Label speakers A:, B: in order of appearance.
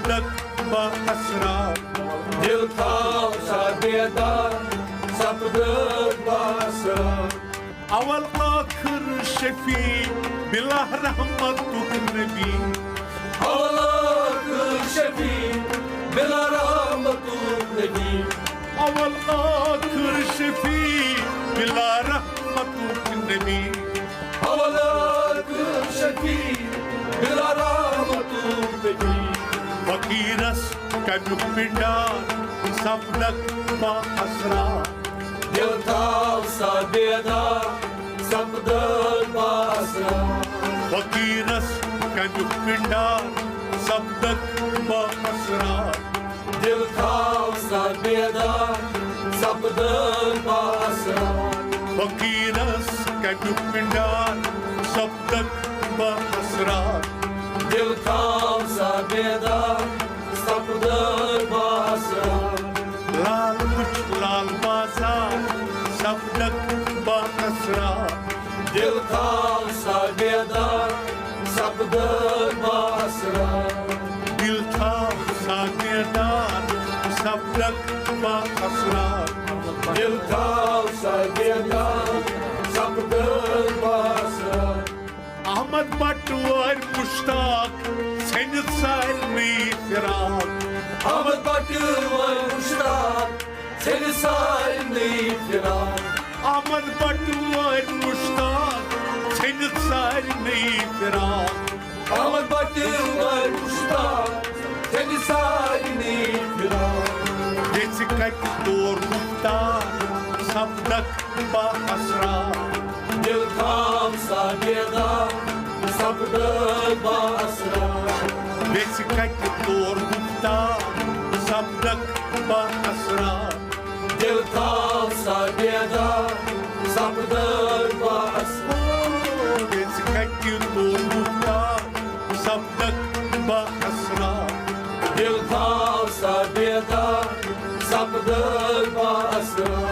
A: सब्दक बासरार
B: दिल था सा बेदार सब्दक बासरार
A: अवल आखिर शफी बिला रहमत नबी
B: अवल आखिर शफी बिला रहमत नबी
A: अवल आखिर शफी बिला रहमत नबी
B: अवल आखिर शफी बिला रहमत नबी
A: फकीरस कमिक पिंडार सब्दक बासरार
B: दिल था सा बेदार सब्दक बासरार
A: फकीरस कमिक पिंडार सब्दक बासरार
B: दिल था सा बेदार सब्दक बासरार
A: फकीरस कमिक पिंडार सब्दक बासरार
B: दिल था सा बेदार सब्दक बासरार
A: लाल कुछ लाल बाजार सब्दक बासरार
B: दिल था सा बेदार सब्दक बासरार
A: दिल था सागेदार सब्दक बासरार
B: दिल था सा बेदार सब्दक बासरार
A: अहमद भट्ट और मुश्ताक सैनिद सालवी फिराक
B: अहमद भट्ट और मुश्ताक सैनिद सालवी फिराक
A: अहमद भट्ट और मुश्ताक सैनिद सालवी फिराक
B: अहमद भट्ट और मुश्ताक सैनिद सालवी फिराक
A: जैसे कट तोर मुख्तार सब्दक बासरार
B: दिल था सा बेदार सब्दक बासरार
A: जैसे कट तोर मुख्तार सब्दक बासरार
B: दिल था सा बेदार सब्दक बासरार
A: जैसे कट तोर मुख्तार सब्दक बासरार
B: दिल था सा बेदार सब्दक बासरार